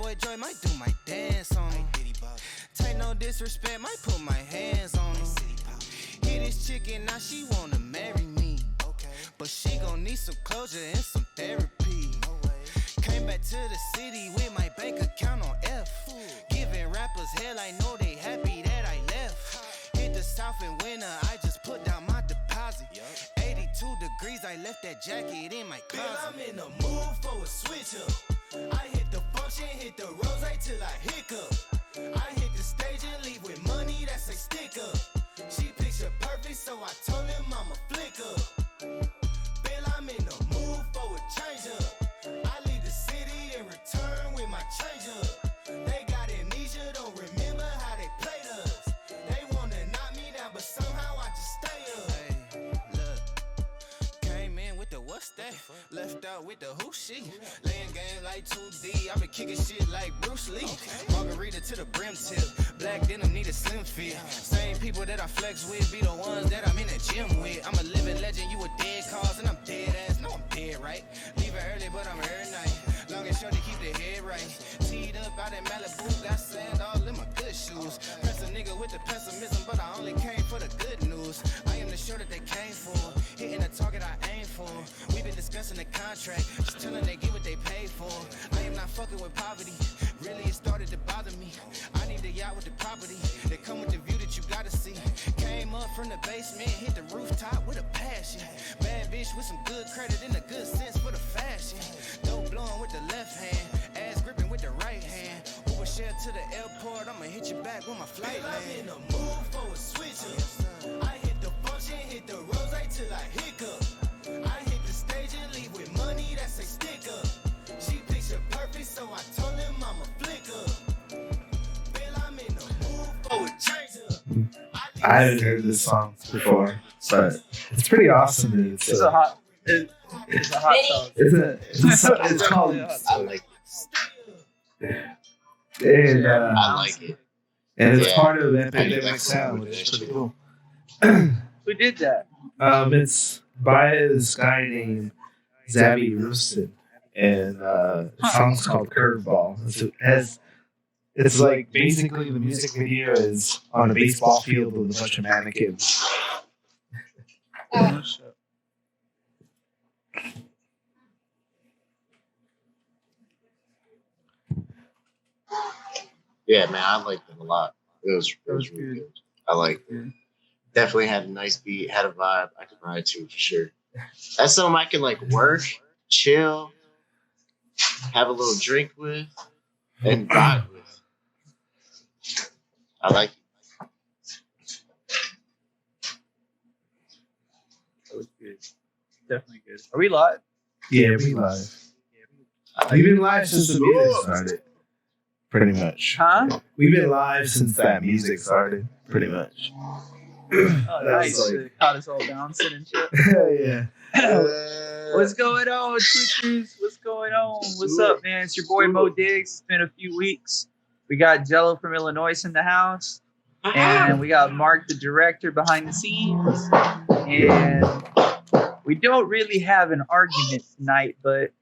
boy Joy might do my dance on him. Take no disrespect, might put my hands on him. Hit this chicken, now she wanna marry me. But she gon' need some closure and some therapy. Came back to the city with my bank account on F. Giving rappers hell, I know they happy that I left. Hit the south in winter, I just put down my deposit. 82 degrees, I left that jacket in my closet. I'm in the mood for a switch up. I hit the function, hit the rose till I hiccup. I hit the stage and leave with money that's a stick up. She picture perfect, so I told him I'm a flick up. Bill, I'm in the mood for a change up. I leave the city and return with my change up. They got amnesia, don't remember how they played us. They wanna knock me down, but somehow I just stay up. Hey, look, came in with the what's that? Left out with the who she? Laying game like 2D, I been kicking shit like Bruce Lee. Margarita to the brim tip, black denim need a slim fit. Same people that I flex with be the ones that I'm in the gym with. I'm a living legend, you a dead cause, and I'm dead ass. No, I'm dead, right? Leave it early, but I'm here night. Long and short to keep the head right. Teed up out in Malibu, got sand all in my good shoes. Press a nigga with the pessimism, but I only came for the good news. I am the show that they came for, hitting the target I aim for. We've been discussing the contract, just telling they get what they paid for. I am not fucking with poverty, really it started to bother me. I need a yacht with the property, that come with the view that you gotta see. Came up from the basement, hit the rooftop with a passion. Bad bitch with some good credit and a good sense for the fashion. Dope blowing with the left hand, ass gripping with the right hand. Uber share to the airport, I'ma hit you back when my flight land. I'm in the mood for a switch up. I hit the function, hit the rose till I hiccup. I hit the stage and leave with money that's a stick up. She picture perfect, so I told him I'm a flick up. Bill, I'm in the mood for a change up. I haven't heard this song before, but it's pretty awesome. Dude. It's a hot song. It's called. I like And, I like it. And it's Yeah. part of I do Epidemic like Sound, that. which is pretty cool. Who did that? It's by this guy named Zabby Rooston, and the song's called Curveball. It's like basically the music video is on a baseball field with a bunch of mannequins. Oh, shit. Yeah, man, I liked it a lot. It was really good. I liked it. Definitely had a nice beat, had a vibe. I could ride to for sure. That's something I can like work, chill, have a little drink with, and vibe with. I like it. That was good. Definitely good. Are we live? Yeah, we live. We've been live since the music started. Pretty much. Huh? We've been live since that music started. Pretty much. Oh, nice. Caught us all bouncing and shit. Yeah. What's going on, Twitchers? What's going on? What's up, man? It's your boy Mo Diggs. It's been a few weeks. We got Jello from Illinois in the house. And we got Mark, the director, behind the scenes. And we don't really have an argument tonight, but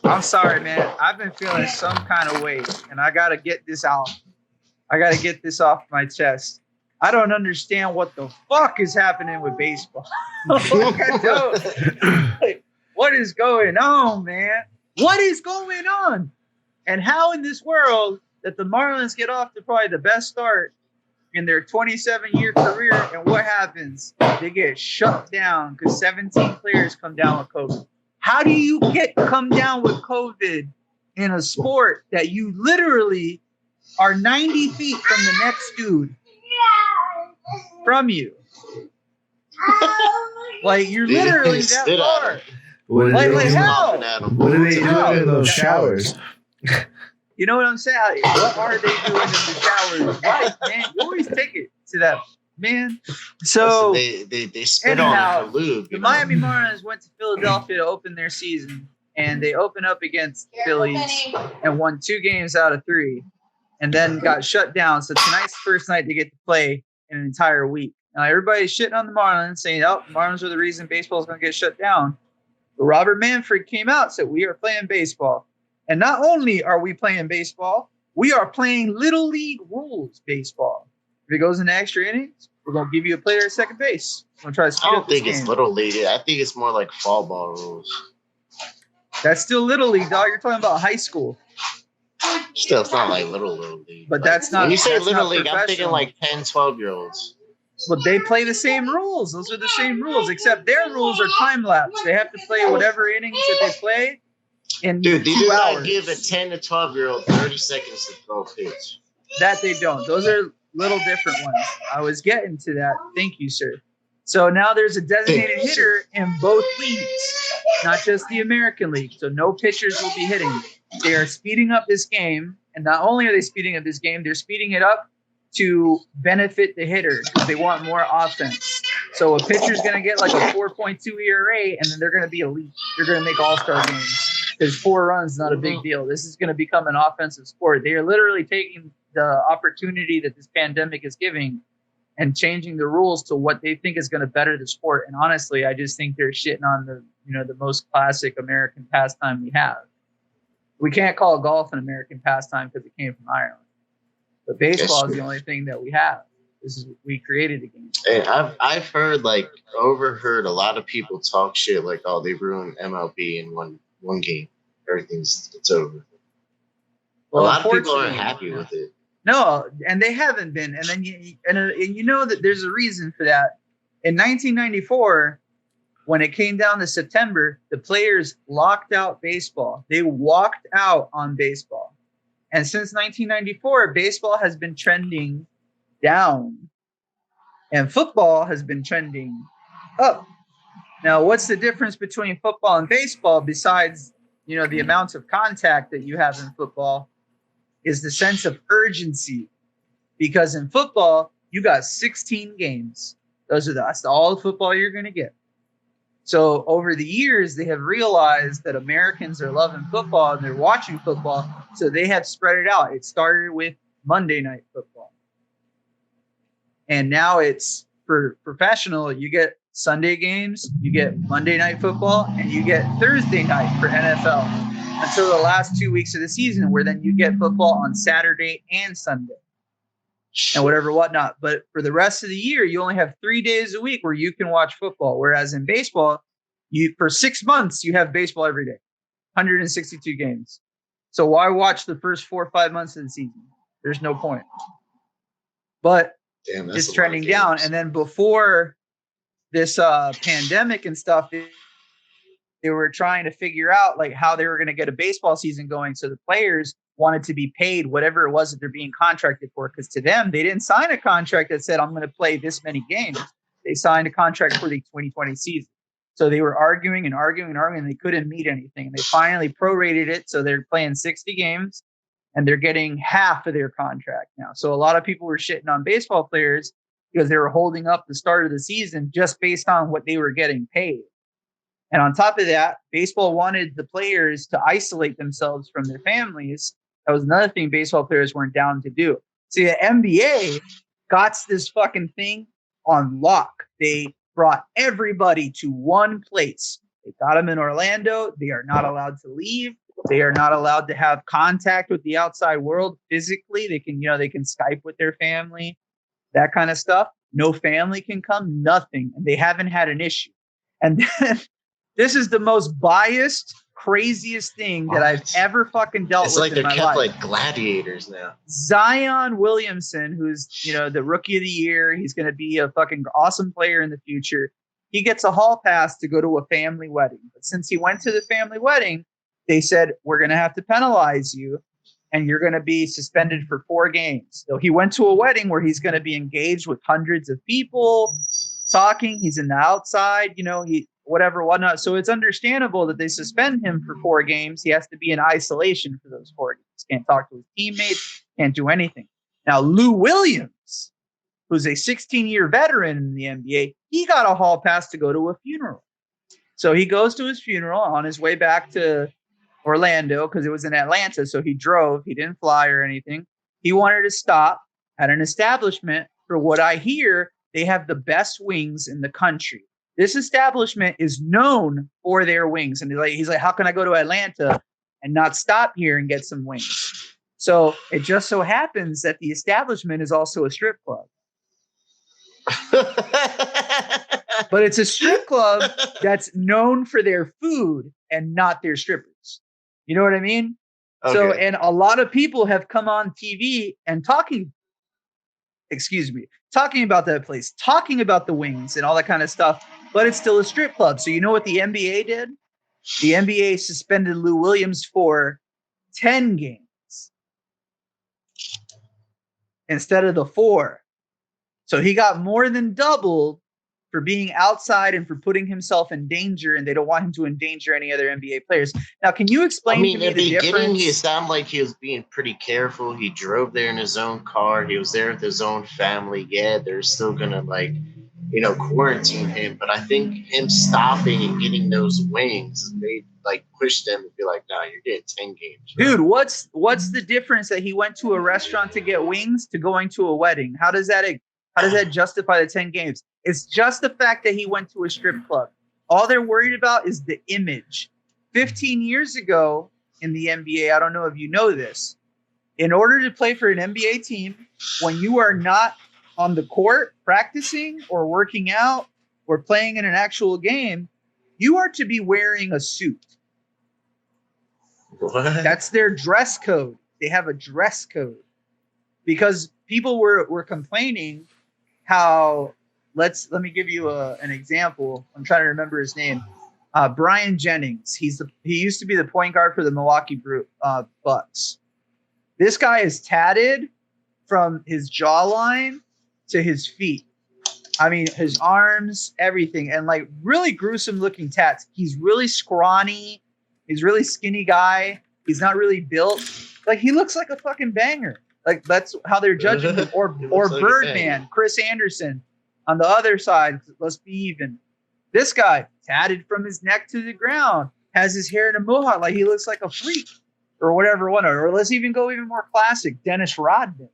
I'm sorry, man. I've been feeling some kind of way, and I got to get this out. I got to get this off my chest. I don't understand what the fuck is happening with baseball. I don't. Like, what is going on, man? What is going on? And how in this world that the Marlins get off to probably the best start in their 27-year career, and what happens? They get shut down because 17 players come down with COVID. How do you come down with COVID in a sport that you literally are 90 feet from the next dude from you? Like, you're literally that far. Like how? What are they doing in those showers? You know what I'm saying? What are they doing in the showers? Why, man? You always take it to that, man. So they spit on the lube. The Miami Marlins went to Philadelphia to open their season, and they opened up against Phillies and won 2 games out of 3, and then got shut down. So tonight's the first night they get to play in an entire week. Now everybody's shitting on the Marlins, saying, "Oh, the Marlins are the reason baseball is going to get shut down." But Robert Manfred came out and said, "We are playing baseball." And not only are we playing baseball, we are playing Little League rules baseball. If it goes into extra innings, we're going to give you a player at second base. We're going to try to speed I don't up this think it's game. Little League. I think it's more like fall ball rules. That's still Little League, dog. You're talking about high school. Still, it's not like Little League. But that's not. When you say that's Little not League, I'm thinking like 10, 12-year-olds. But they play the same rules. Those are the same rules, except their rules are time lapse. They have to play whatever innings that they play in Dude, they 2 do hours. not give a 10 to 12-year-old 30 seconds to throw a pitch. That they don't. Those are little different ones. I was getting to that. Thank you, sir. So now there's a designated hitter in both leagues, not just the American League. So no pitchers will be hitting. They are speeding up this game. And not only are they speeding up this game, they're speeding it up to benefit the hitter because they want more offense. So a pitcher's going to get like a 4.2 ERA, and then they're going to be elite. They're going to make all-star games. Because 4 runs is not a big deal. This is going to become an offensive sport. They are literally taking the opportunity that this pandemic is giving and changing the rules to what they think is going to better the sport. And honestly, I just think they're shitting on the most classic American pastime we have. We can't call golf an American pastime because it came from Ireland. But baseball is the only thing that we have. We created the game. Hey, I've overheard a lot of people talk shit like, oh, they ruined MLB in one game. It's over. Well, a lot of people aren't happy with it. No, and they haven't been. And then you know that there's a reason for that. In 1994, when it came down to September, the players locked out baseball. They walked out on baseball. And since 1994, baseball has been trending down and football has been trending up. Now, what's the difference between football and baseball besides, the amounts of contact that you have in football is the sense of urgency. Because in football, you got 16 games. That's all the football you're going to get. So over the years, they have realized that Americans are loving football and they're watching football. So they have spread it out. It started with Monday Night Football. And now it's for professional. You get Sunday games, you get Monday Night Football, and you get Thursday night for NFL until the last 2 weeks of the season, where then you get football on Saturday and Sunday and whatnot. But for the rest of the year, you only have 3 days a week where you can watch football. Whereas in baseball, for 6 months, you have baseball every day, 162 games. So why watch the first 4 or 5 months of the season? There's no point. But it's trending down. And then before this pandemic and stuff, they were trying to figure out like how they were going to get a baseball season going. So the players wanted to be paid whatever it was that they're being contracted for. Because to them, they didn't sign a contract that said, I'm going to play this many games. They signed a contract for the 2020 season. So they were arguing and they couldn't meet anything. And they finally prorated it. So they're playing 60 games and they're getting half of their contract now. So a lot of people were shitting on baseball players because they were holding up the start of the season just based on what they were getting paid. And on top of that, baseball wanted the players to isolate themselves from their families. That was another thing baseball players weren't down to do. See, the NBA got this fucking thing on lock. They brought everybody to one place. They got them in Orlando. They are not allowed to leave. They are not allowed to have contact with the outside world physically. They can Skype with their family, that kind of stuff. No family can come, nothing. And they haven't had an issue. And then this is the most biased, craziest thing that I've ever fucking dealt with in my life. It's like they're kept like gladiators now. Zion Williamson, who's, the rookie of the year. He's going to be a fucking awesome player in the future. He gets a hall pass to go to a family wedding. But since he went to the family wedding, they said, we're going to have to penalize you and you're going to be suspended for 4 games. So he went to a wedding where he's going to be engaged with hundreds of people talking. He's in the outside, whatnot. So it's understandable that they suspend him for 4 games. He has to be in isolation for those 4 games. Can't talk to his teammates, can't do anything. Now, Lou Williams, who's a 16-year veteran in the NBA, he got a hall pass to go to a funeral. So he goes to his funeral on his way back to Orlando because it was in Atlanta. So he drove. He didn't fly or anything. He wanted to stop at an establishment. For what I hear, they have the best wings in the country. This establishment is known for their wings. And he's like, how can I go to Atlanta and not stop here and get some wings. So it just so happens that the establishment is also a strip club. But it's a strip club that's known for their food and not their strippers. You know what I mean? Okay. So, and a lot of people have come on TV and talking about that place, talking about the wings and all that kind of stuff, but it's still a strip club. So you know what the NBA did? The NBA suspended Lou Williams for 10 games instead of the 4. So he got more than doubled for being outside and for putting himself in danger, and they don't want him to endanger any other NBA players. Now, can you explain to me the difference? In the beginning, he sounded like he was being pretty careful. He drove there in his own car. He was there with his own family. Yeah, they're still going to, quarantine him. But I think him stopping and getting those wings made, push them to be like, nah, you're getting 10 games. Right? Dude, what's the difference that he went to a restaurant to get wings to going to a wedding? How does that justify the 10 games? It's just the fact that he went to a strip club. All they're worried about is the image. 15 years ago in the NBA, I don't know if you know this, in order to play for an NBA team, when you are not on the court practicing or working out or playing in an actual game, you are to be wearing a suit. What? That's their dress code. They have a dress code. Because people were complaining how, let me give you an example. I'm trying to remember his name. Brian Jennings. He used to be the point guard for the Milwaukee Bucks. This guy is tatted from his jawline to his feet. I mean, his arms, everything, and really gruesome looking tats. He's really scrawny. He's a really skinny guy. He's not really built. He looks like a fucking banger. That's how they're judging him. Or Birdman, Chris Anderson. On the other side, let's be even. This guy, tatted from his neck to the ground, has his hair in a mohawk, he looks like a freak, or whatever. Or let's even go even more classic, Dennis Rodman.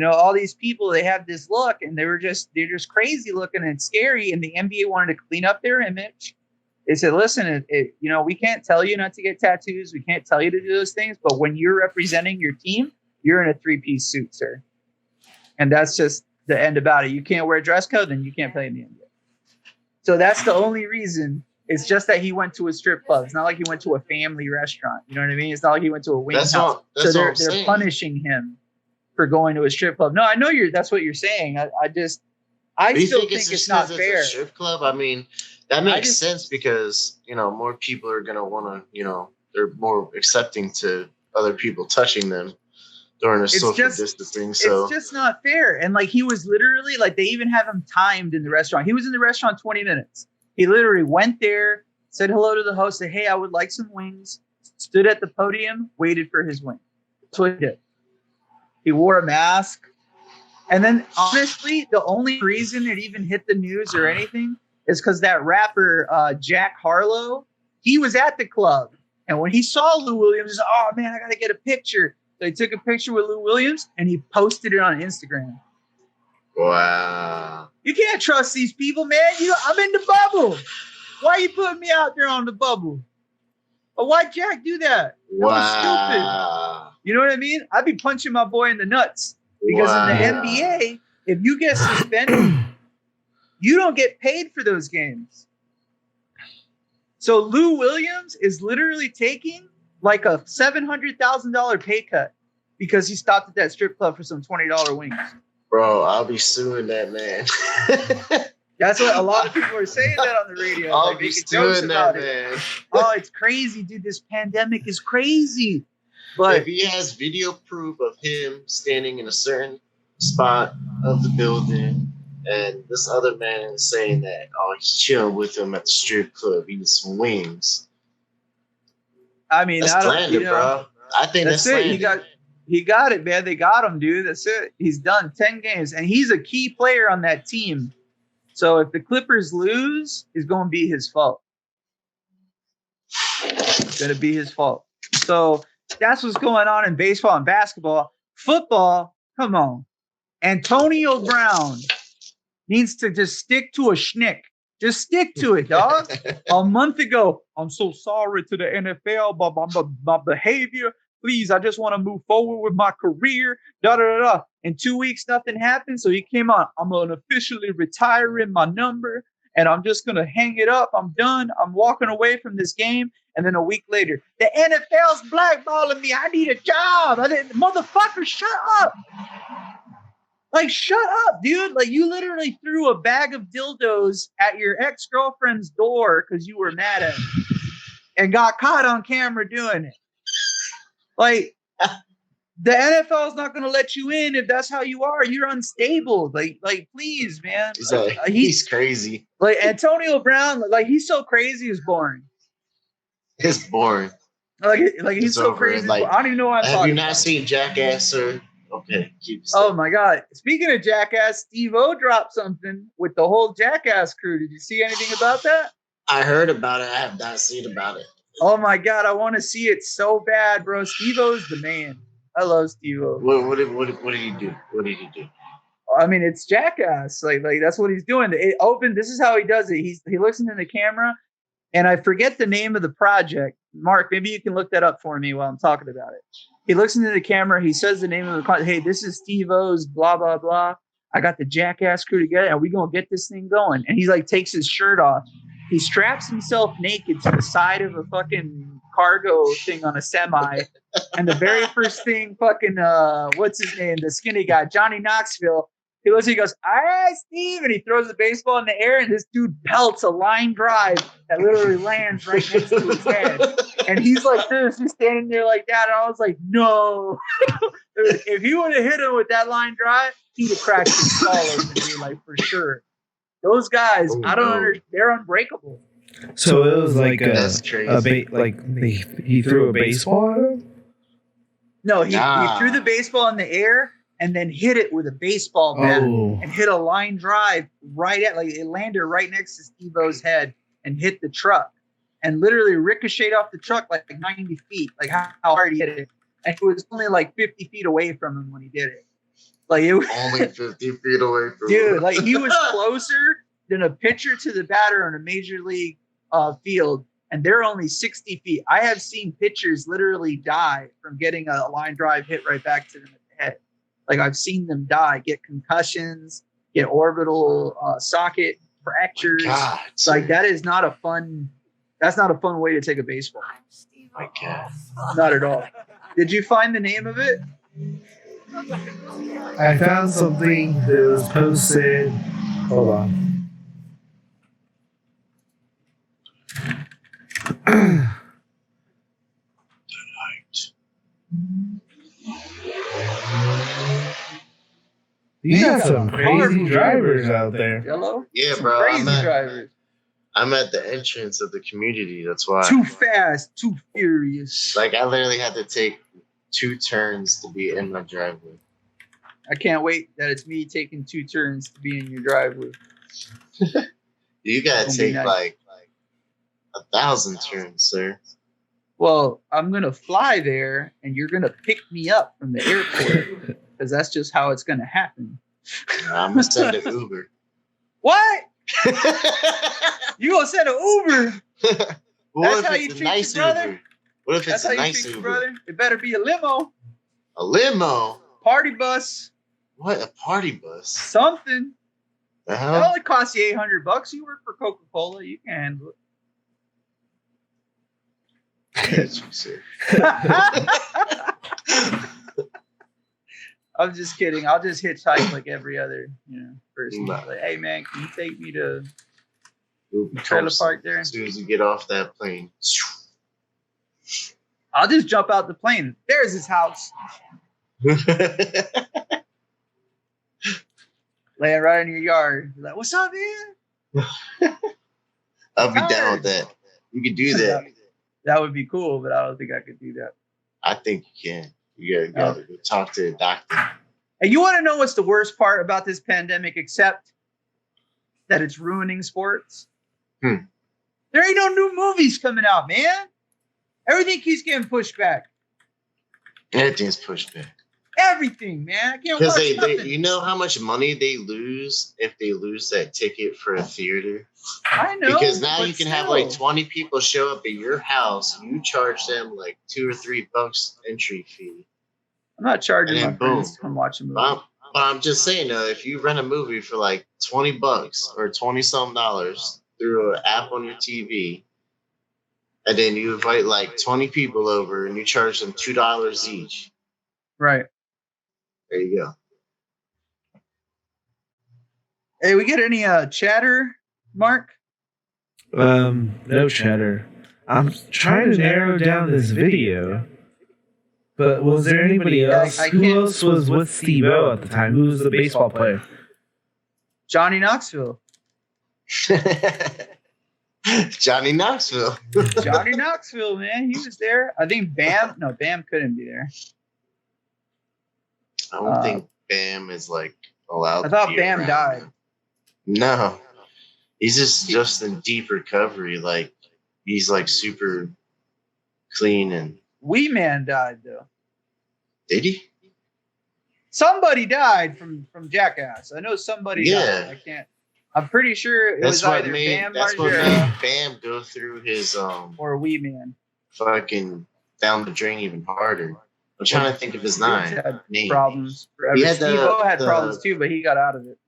All these people, they have this look, and they're just crazy looking and scary. And the NBA wanted to clean up their image. They said, listen, we can't tell you not to get tattoos. We can't tell you to do those things. But when you're representing your team, you're in a 3-piece suit, sir. And that's just the end about it. You can't wear a dress code, then you can't play in the NBA. So that's the only reason. It's just that he went to a strip club. It's not like he went to a family restaurant. You know what I mean? It's not like he went to a wing house. So they're punishing him for going to a strip club. No, I know that's what you're saying. I still think it's not fair. It's a strip club. I mean, that makes sense because, more people are going to want to, they're more accepting to other people touching them during a social distancing. So it's just not fair. And he was literally they even have him timed in the restaurant. He was in the restaurant 20 minutes. He literally went there, said hello to the host, said, hey, I would like some wings, stood at the podium, waited for his wing. That's what he did. He wore a mask. And then honestly, the only reason it even hit the news or anything is because that rapper, Jack Harlow, he was at the club. And when he saw Lou Williams, he said, oh man, I got to get a picture. So he took a picture with Lou Williams and he posted it on Instagram. Wow. You can't trust these people, man. I'm in the bubble. Why are you putting me out there on the bubble? But why'd Jack do that? That was stupid. You know what I mean? I'd be punching my boy in the nuts. Because in the NBA, if you get suspended, you don't get paid for those games. So Lou Williams is literally taking a $700,000 pay cut because he stopped at that strip club for some $20 wings. Bro, I'll be suing that man. That's what a lot of people are saying that on the radio. I'll be suing that man. Oh, it's crazy, dude. This pandemic is crazy. But if he has video proof of him standing in a certain spot of the building, and this other man is saying that, he's chilling with him at the strip club eating some wings. I mean, that's slander, bro. I think that's slander. He got it, man. They got him, dude. That's it. He's done 10 games, and he's a key player on that team. So if the Clippers lose, it's going to be his fault. It's going to be his fault. So that's what's going on in baseball and basketball. Football, come on. Antonio Brown needs to just stick to a schnick Just stick to it, dog. A month ago, I'm so sorry to the NFL about my behavior. Please, I just want to move forward with my career. Da da da da. In 2 weeks, nothing happened. So he came on. I'm gonna officially retiring my number, and I'm just gonna hang it up. I'm done. I'm walking away from this game. And then a week later, the NFL's blackballing me. I need a job. Motherfucker, shut up. Like, shut up, dude. Like, you literally threw a bag of dildos at your ex-girlfriend's door because you were mad at her and got caught on camera doing it. Like, the NFL is not going to let you in if that's how you are. You're unstable. Like, please, man. He's crazy. Like, Antonio Brown, like, he's so crazy, it's boring. It's boring. Like he's so crazy. Like, I don't even know what I'm talking about. Have you not seen Jackass, sir? Okay. Oh my God. Speaking of Jackass, Steve-O dropped something with the whole Jackass crew. Did you see anything about that? I heard about it. I have not seen about it. Oh my God. I want to see it so bad, bro. Steve-O's the man. I love Steve-O. What did he do? What did he do? I mean, it's Jackass. Like that's what he's doing. This is how he does it. He looks into the camera, and I forget the name of the project. Mark, maybe you can look that up for me while I'm talking about it. He looks into the camera. He says the name of the project. Hey, this is Steve-O's blah, blah, blah. I got the Jackass crew together, and we're going to get this thing going. And he, like, takes his shirt off. He straps himself naked to the side of a fucking cargo thing on a semi. And the very first thing fucking, what's his name? The skinny guy, Johnny Knoxville. He goes, all right, Steve. And he throws the baseball in the air, and this dude pelts a line drive that literally lands right next to his head. And he's like this, he's standing there like that. And I was like, no. If he would have hit him with that line drive, he'd have cracked his skull open, like, for sure. Those guys, I don't understand. They're unbreakable. So it was like that's crazy. He threw a baseball at him? No, he threw the baseball in the air and then hit it with a baseball bat and hit a line drive right at, like, it landed right next to Steve-O's head and hit the truck and literally ricocheted off the truck like 90 feet, like how hard he hit it. And it was only like 50 feet away from him when he did it. Like, it was only 50 feet away from dude, him. like, he was closer than a pitcher to the batter on a major league field, and they're only 60 feet. I have seen pitchers literally die from getting a line drive hit right back to them in the head. Like, I've seen them die, get concussions, get orbital socket fractures. God, like, that's not a fun way to take a baseball. My God. Not at all. Did you find the name of it? I found something that was posted. Hold on. You got some crazy drivers out there. Hello? Yeah, some bro. Crazy drivers. I'm at the entrance of the community. That's why. Too fast, too furious. Like, I literally had to take 2 turns to be in my driveway. I can't wait that it's me taking 2 turns to be in your driveway. You gotta take nice. like 1,000 turns, sir. Well, I'm gonna fly there, and you're gonna pick me up from the airport because that's just how it's gonna happen. I'm gonna send an Uber. What? You gonna send an Uber? That's how you treat your brother? Uber? What if it's That's a how you nice treat your Uber? brother? It better be a limo, A limo? party bus, What? A party bus? something. The It hell? only costs you $800. You work for Coca-Cola, you can handle it. Yes, you sir. I'm just kidding. I'll just hitchhike like every other, person. Nah. Like, hey man, can you take me to Uber trailer comes park there? As soon as you get off that plane. I'll just jump out the plane. There's his house. Laying right in your yard. You're like, what's up, man? I'll be down with that. You can do that. That would be cool, but I don't think I could do that. I think you can. You gotta go talk to the doctor. And you want to know what's the worst part about this pandemic, except that it's ruining sports? There ain't no new movies coming out, man. Everything keeps getting pushed back. Everything's pushed back. everything, man. I can't Because watch nothing. you know how much money they lose if they lose that ticket for a theater? I know. Because now but you can still. have like 20 people show up at your house. You charge them like $2 or $3 entry fee. I'm not charging and my then friends boom. to come watch a movie. But I'm just saying, though, if you rent a movie for like $20 or $20-some through an app on your TV, and then you invite like 20 people over and you charge them $2 each. Right. There you go. Hey, we get any chatter, Mark? No chatter. I'm trying to narrow down this video. But was there anybody else? Who else was with Steve-O at the time? Who was the baseball player? Johnny Knoxville. Johnny Knoxville. Johnny Knoxville, man. He was there. I think Bam. No, Bam couldn't be there. I don't think Bam is like allowed. I thought to be Bam around died. now. No, he's just in deep recovery. Like he's like super clean and. Wee Man died though. Did he? Somebody died from Jackass. I know somebody died. I can't. I'm pretty sure it was either Bam That's what made Bam go through his or Wee Man. Fucking down the drain even harder. I'm trying to think of his name. Problems forever. Steve-O had problems too, but he got out of it.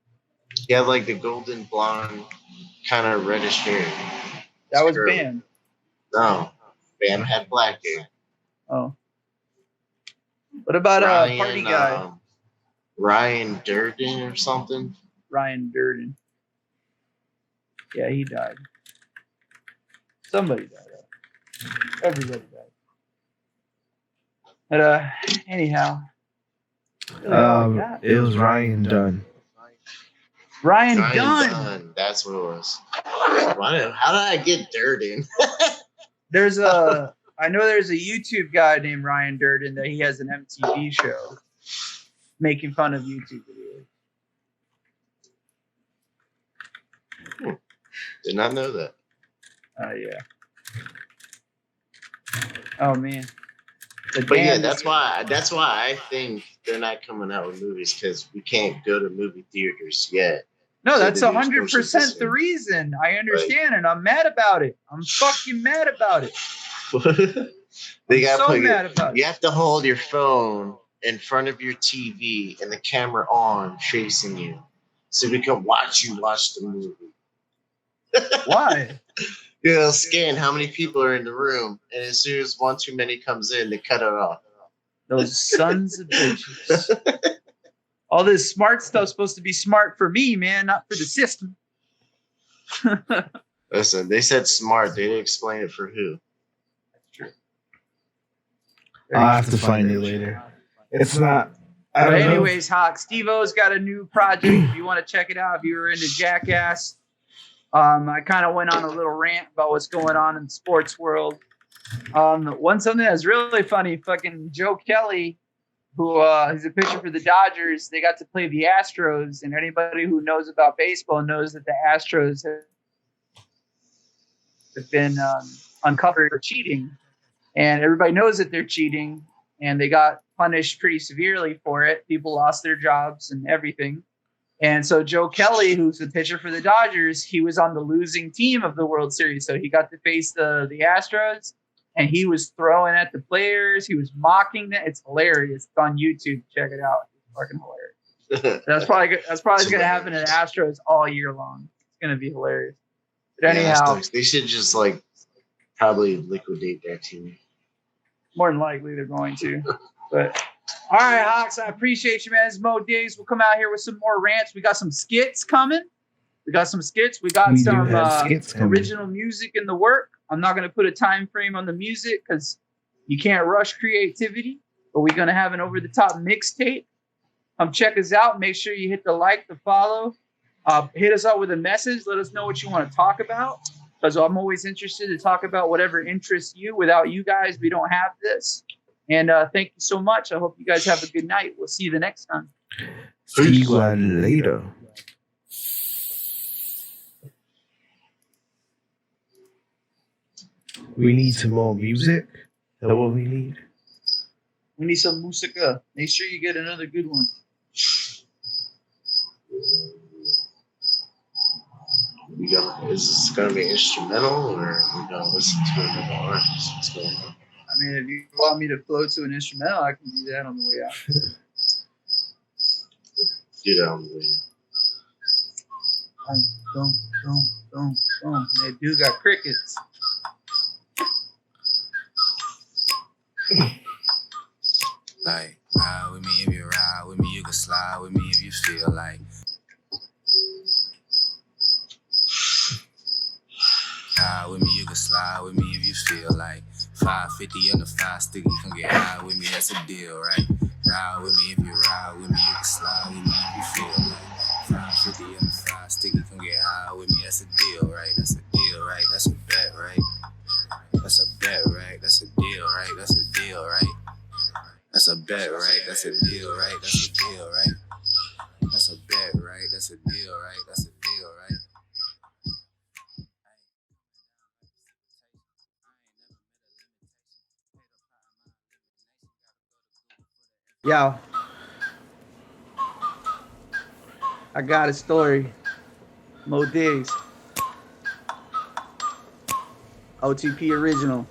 He had like the golden blonde, kind of reddish hair. That was Bam. No, Bam had black hair. Oh. What about a party guy? Ryan Durden or something? Ryan Durden. Yeah, he died. Somebody died. Everybody died. But anyhow. It was Ryan Dunn. Ryan Dunn. That's what it was. How did I get Durden? There's a... I know there's a YouTube guy named Ryan Durden that he has an MTV show making fun of YouTube videos. Did not know that. Yeah. Oh man. But yeah, that's why I think they're not coming out with movies because we can't go to movie theaters yet. No, that's 100% the reason. I understand, and I'm mad about it. I'm fucking mad about it. They got mad about it. You have to hold your phone in front of your TV and the camera on facing you so we can watch the movie. Why? They'll scan how many people are in the room, and as soon as one too many comes in, they cut it off. Those sons of bitches. All this smart stuff's supposed to be smart for me, man, not for the system. Listen, they said smart. They didn't explain it for who. I'll have to find it later. It's not. But anyways, Hawk, Steve-O's got a new project. If you want to check it out, if you were into Jackass, I kind of went on a little rant about what's going on in the sports world. Something that's really funny, fucking Joe Kelly, who is a pitcher for the Dodgers, they got to play the Astros, and anybody who knows about baseball knows that the Astros have been uncovered for cheating. And everybody knows that they're cheating, and they got punished pretty severely for it. People lost their jobs and everything. And so Joe Kelly, who's the pitcher for the Dodgers, he was on the losing team of the World Series. So he got to face the Astros, and he was throwing at the players. He was mocking them. It's hilarious. It's on YouTube. Check it out. It's fucking hilarious. That's probably going to happen to the Astros all year long. It's going to be hilarious. But anyhow, they should just like probably liquidate that team. More than likely they're going to. But all right, Hawks, I appreciate you, man. It's Mo Diggs. We'll come out here with some more rants. We got some skits coming. We got some original music in the work. I'm not going to put a time frame on the music because you can't rush creativity. But we're going to have an over-the-top mixtape. Check us out. Make sure you hit the like, the follow. Hit us up with a message. Let us know what you want to talk about. Because I'm always interested to talk about whatever interests you. Without you guys, we don't have this. And thank you so much. I hope you guys have a good night. We'll see you the next time. See you later. We need some more music. Is that what we need? We need some musica. Make sure you get another good one. Is this gonna be instrumental, or we gonna listen to another artist? What's going on? I mean, if you want me to flow to an instrumental, I can do that on the way out. Do that on the way out. Boom. That dude got crickets. Like, ride with me if you ride with me, you can slide with me if you feel like. Ride with me, you can slide with me if you feel like. 550 on the 5 sticky, come get high with me, that's a deal, right? Ride with me if you ride with me, you can slide with me if you feel like. 550 on the 5 sticky, come get high with me, that's a deal, right? That's a deal, right? That's a bet, right? That's a bet, right? That's a deal, right? That's a deal, right? That's a bet, right? That's a deal, right? That's a deal, right? That's a bet, right? That's a deal, right? That's a deal, right? Yo, I got a story. Mo Diggs. OTP original.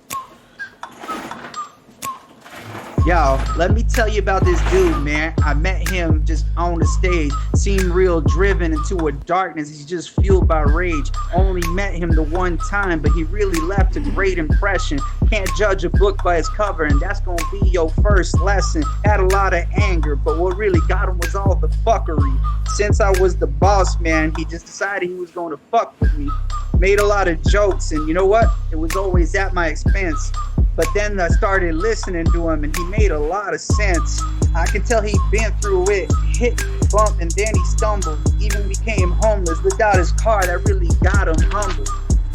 Yo, let me tell you about this dude, man. I met him just on the stage. Seemed real driven into a darkness. He's just fueled by rage. Only met him the one time, but he really left a great impression. Can't judge a book by its cover, and that's gonna be your first lesson. Had a lot of anger, but what really got him was all the fuckery. Since I was the boss man, he just decided he was gonna fuck with me. Made a lot of jokes, and you know what? It was always at my expense. But then I started listening to him, and he made a lot of sense. I could tell he'd been through it, hit, bump, and then he stumbled. Even became homeless without his car. That really got him humble.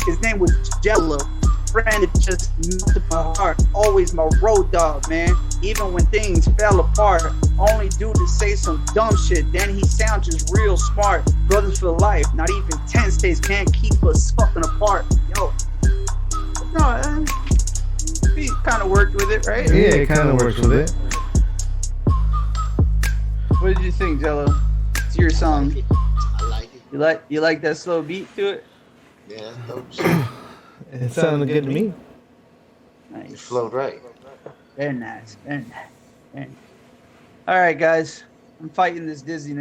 His name was Jello. Friend, it just melted my heart. Always my road dog, man. Even when things fell apart, only due to say some dumb shit. Then he sounds just real smart. Brothers for life. Not even 10 states can't keep us fucking apart. Yo, no. He kind of worked with it, right? Yeah, it kind of works with it. What did you think, Jello? It's your song. I like it. You like that slow beat to it? Yeah, that's dope shit. It sounded good to me. It Nice. flowed right. Very nice. Very nice. Very nice. All right, guys. I'm fighting this dizziness.